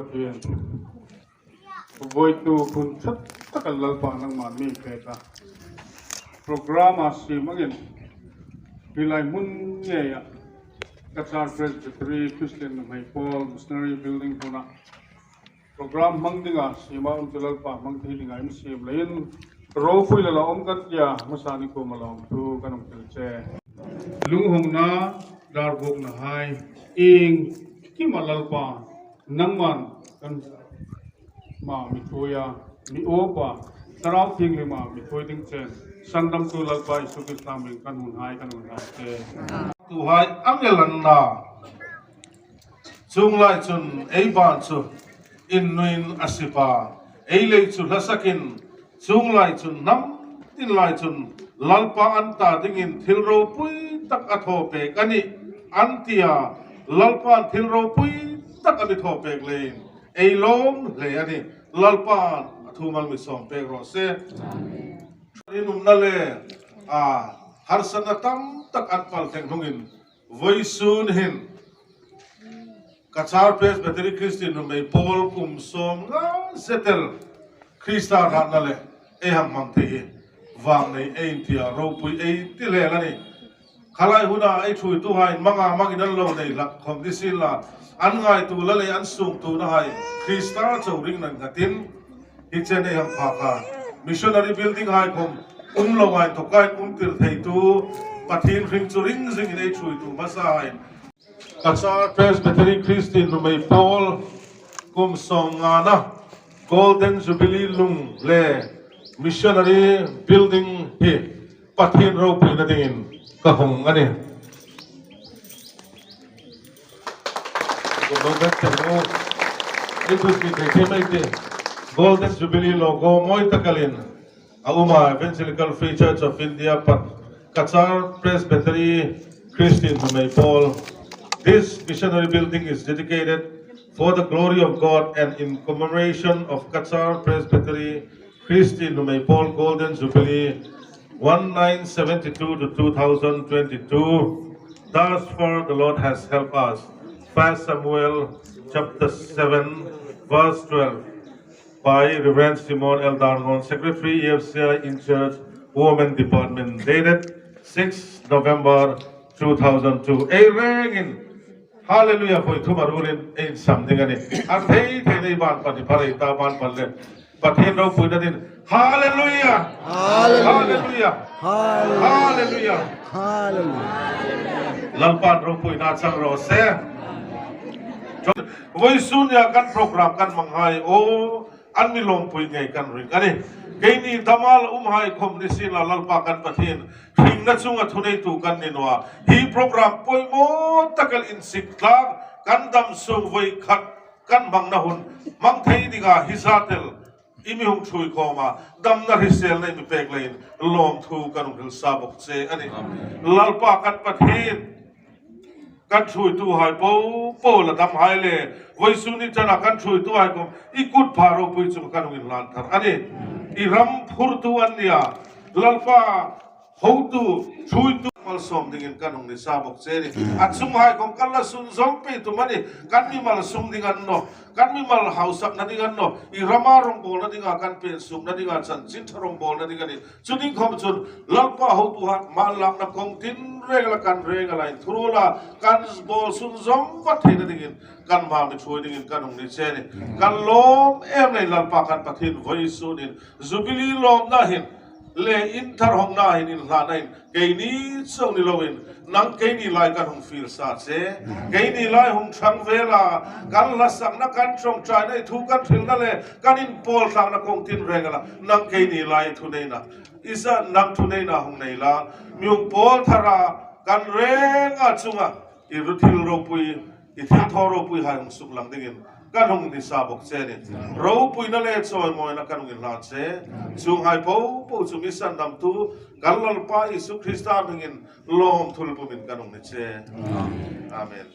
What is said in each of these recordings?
pathian voi tu kun chat takal lalpa nang man mi keta programa si mangin bilai mun nge ya kachar presbytery Christian mai Paul missionary building puna program mangdinga si ma lalpa mangthi dinga im si lain ropui la lawm kat ya masani ko malawm tu kanong tilche hawngna dar vuok na hai ing ki malalpa nangman kan ma mi thoya mi opa tarau thing le ma mi thoi ding chen sandam tu lalpa isu ki saming kan hun hai te tu hai angelan na chung lai chun ei ban chu in nuin asipa ei le chu lasakin chung lai chun nam tin lai chun lalpa anta dingin thilro pui tak atho pe kani antia lalpa thilro pui tak ani tho pe le ei lawm le ani lalpa thumal mi som pe rawse amen na le harsana tam tak atpal theng hungin voisun hin kachar presbytery Christian mai Paul kum som nga setel Krista na le e ham mang the wang nei e tia ropui e ti le la ni khalai huna ai thui tu hai manga magidan lo nei lak khom di sin la an ngai tu la le an sung tu na hai Krista chawring nan gatin hi chen e ham phaka missionary building hai khom lo hai to kai tir thei tu pathin ring churing jing nei thui tu masai kachar presbytery Christian mai Paul kum som ngana golden jubilee lung le missionary building hi pathin ropui na dingin ka hong ani golden jubilee logo moi takalin auma evangelical free church of India pat kachar presbytery Christian mai Paul. This missionary building is dedicated for the glory of God and in commemoration of Kachar Presbytery Christian Numei Paul Golden Jubilee 1972 to 2022. Thus far the Lord has helped us. 1 Samuel chapter 7 verse 12 by Reverend Simon L. Darngon, Secretary EFCI in Church Women Department, dated 6 November 2002. Amen. Hallelujah for tumarulin in something ani athei thei ban pani pare ta ban palle pathen ro puinatin hallelujah hallelujah hallelujah hallelujah lalpan ro puina chang ro se voi sunya kan program kan manghai o anmi lom pui ngai kan ring ani keini damal hai khom ni sin la lalpa kan pathin thing na chunga thunei tu kan ni noa hi program poi mo takal in sikla kan dam sung voi khat kan mang na hun mang thei diga hisatel imi hung thui khoma dam na hisel nei mi pek lein lom thu kan hil sabok che ani lalpa kan pathin kan thui tu hai po la dam hai le voi suni chana kan thui tu hai kom ikut pharo pui chu kan win lan thar ani iram phurtu ania lalpa houtu chuitu mal som dingin kanong ni sabok cheri atsum hai kom kala sun zong pe tu mani kan mi mal sum dingan no kan mi mal hausak na dingan no irama rong bol na dinga kan pe sum na dinga chan chin tharong bol na dinga ni chuning khom chun lalpa houtu hat mal lak na kong tin regala kan regala thurula kan bol sun zong pat the na dingin kan ma mi chui dingin kanong ni cheri kan lom em nei lalpa kan pathin voi sunin jubilee lom na hin le in thar hawngna hin in hla nain keini chau ni loin nang keini lai kan hung feel sa che keini lai hung thang vela kan la sak na kan chong chai nei thu kan thil na le kan in pol thang na kong tin regala nang keini lai thu nei na isa nang thu nei na hung nei la myung pol thara kan reng a chunga i ruthil ropui i thil tho ropui hai hung suk lang dingin kan hung ni sabok che ni ro pui na le choi moi na kan hung la che chung hai po chu mi san dam tu kan lalpa Isu Krista mingin lom thul pu min kan hung ni che amen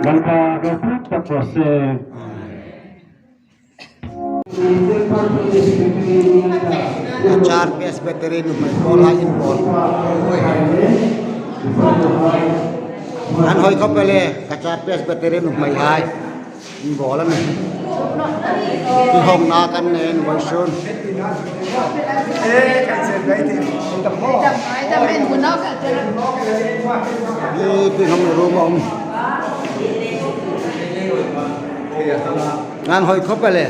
Lalpa tapos kachar presbytery no may ball hain ball an hoy ko pele kachar presbytery no may hai in ball an ki hawngna kan nen version ki hom room om ngan hoy ko pele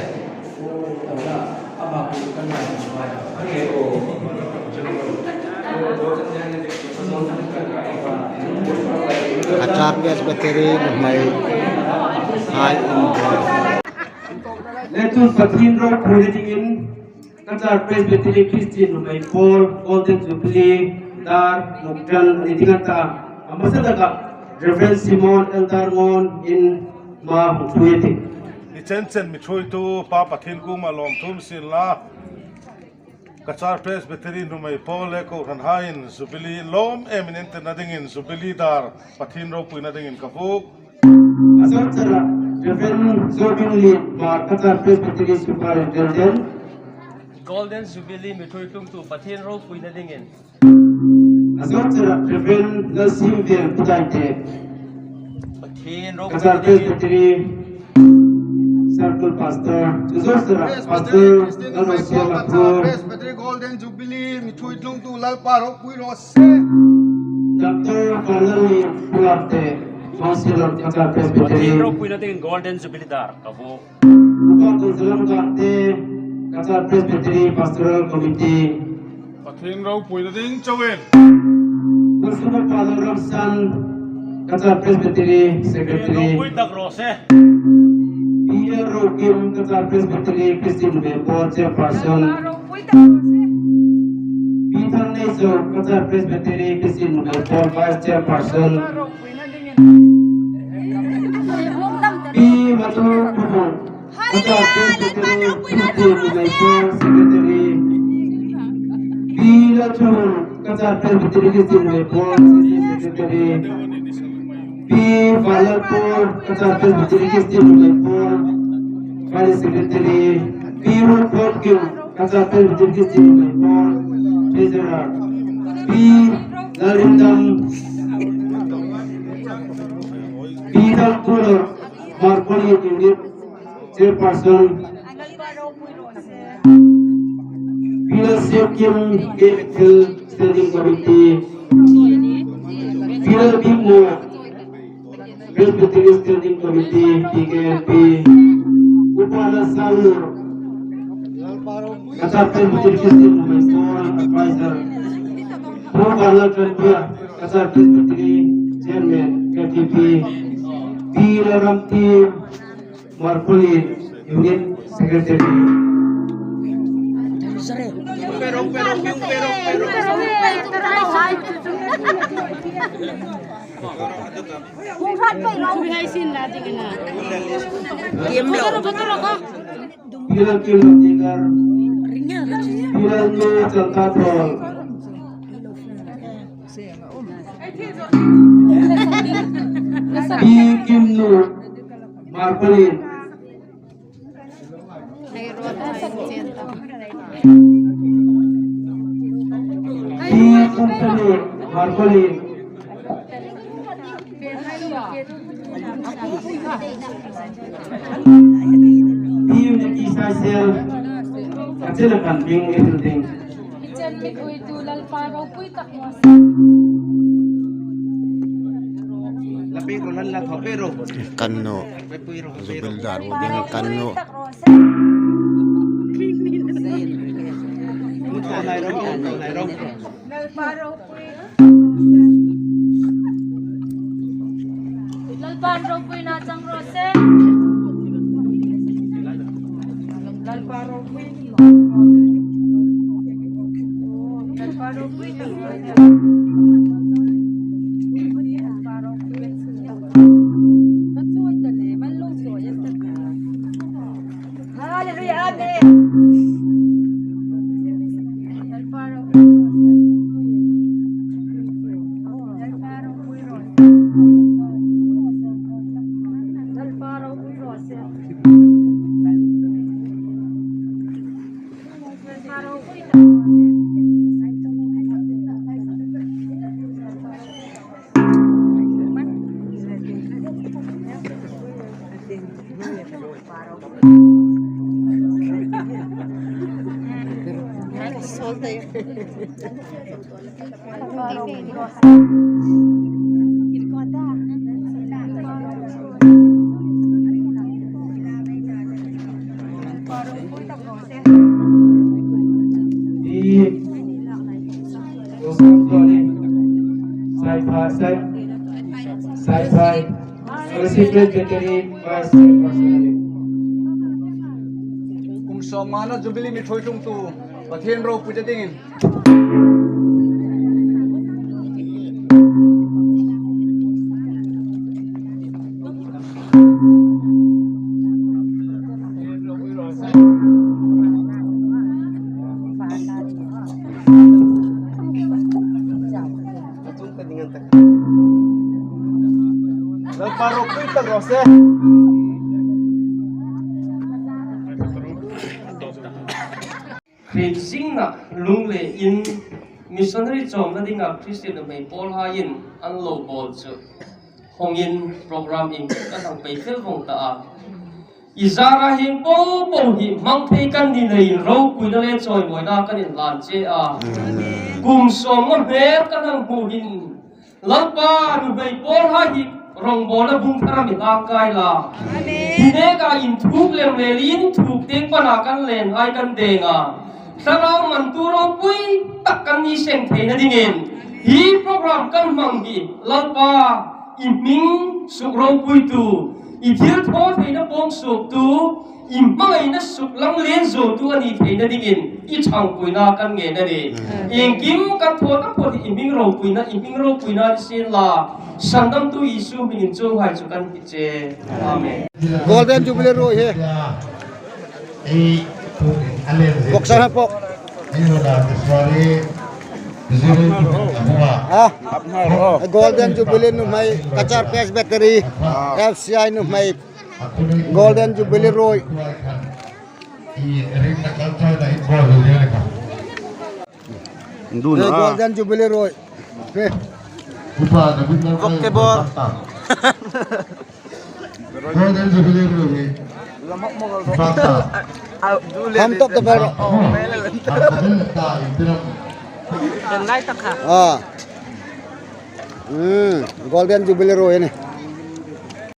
kachar presbytery no may hai in ball Let's begin the preaching in kachar presbytery Christian may Paul Golden Jubilee Dar Muktan Nitingata Ambassador Reverend Simon Eldarmon in Ma Hutueti. Chen mi chui tu pa pathin ku ma lom thum sin la kachar presbytery nu mai pole ko ran hain Jubilee lawm eminent na ding in Jubilee Dar pathin ropui na ding in kapuk Asal Reverend Jubilee Dar kachar presbytery superintendent. Golden Jubilee mithui tung tu pathian ro pui na dingin. Asal Reverend Silvia Pudaite Pathian ro pui kachar na dingin. presbytery circle pastor. Pastor Presbytery Golden Jubilee mithui tlung tu LALPA ropui rawse Dr. Kalani Pulate Councilor kachar presbytery. Pathian ro pui na dingin Golden Jubilee Dar kabu. Upang Salam Karte kachar presbytery pastoral committee. pathin rau pui na ding chawen Consumer Father Ramsan kachar presbytery secretary. Ro pui tak rawse. Pierre Rokim kachar presbytery Christian member chairperson. Peter Neso kachar presbytery Christian member vice chairperson. P. Matu Kubu kachar presbytery Christian member secretary. P. Lachun kachar presbytery Christian member secretary. P. Valarpur kachar presbytery Christian member vice secretary. P. Woodforkin kachar presbytery Christian member treasurer. P. Larindam Peter Kuller Marconi unit chairperson. Peter Seokim Gate Standing Committee. Peter Bimo Presbytery Standing Committee kNP. Upala Salu kachar presbytery Christian member advisor. Upala Tranpia kachar presbytery chairman kNP. Peter Ramti Marconi unit secretary. Pila Kim Tigar Pila New Chalkatol P. Kim Nu Marcolin P. Kumpani Marcolin P. Unity Sasel Kacelakan Bing everything. kanno Jubilee Dar din kanno LALPAN ropui na chang rose LALPA ropui Hallelujah, amen. Sai presbytery vice chairperson. kum somana Jubilee mi thoi tung tu pathian ro puja dingin lalpa ropui tak rawse hriem sing na lung le in missionary chom na dinga Christian mai Paul ha in an lo bol chu hong in program in ka thang pe fel vong ta a izara hing po po hi mang thei kan ni nei ro kui na le choi moi na kan in lan che a kum som ma her kan ang bu hin lalpa nu mai Paul ha hi rong bola bung thara mi ta kai la hine ka in thuk lem le lin thuk teng pa na kan len ai kan denga sarau manturo pui tak kan ni seng thei na dingin hi program kan mang hi lalpa iming sukro pui tu i thil tho thei na pom suk tu i mai na suk lang len zo tu ani thei na dingin i chang pui na kan nge na ni eng kim ka tho ta pho ti iming ro pui na sin la sandam tu isu min chung hai chu kan pi che amen Golden Jubilee ro he. Boksan ha po. Golden Jubilee nu mai kachar presbytery EFCI nu mai Golden Jubilee ro. Golden Jubilee ro. oke bor Golden Jubilee ro hi. Ham top the bell. Golden Jubilee ro ini.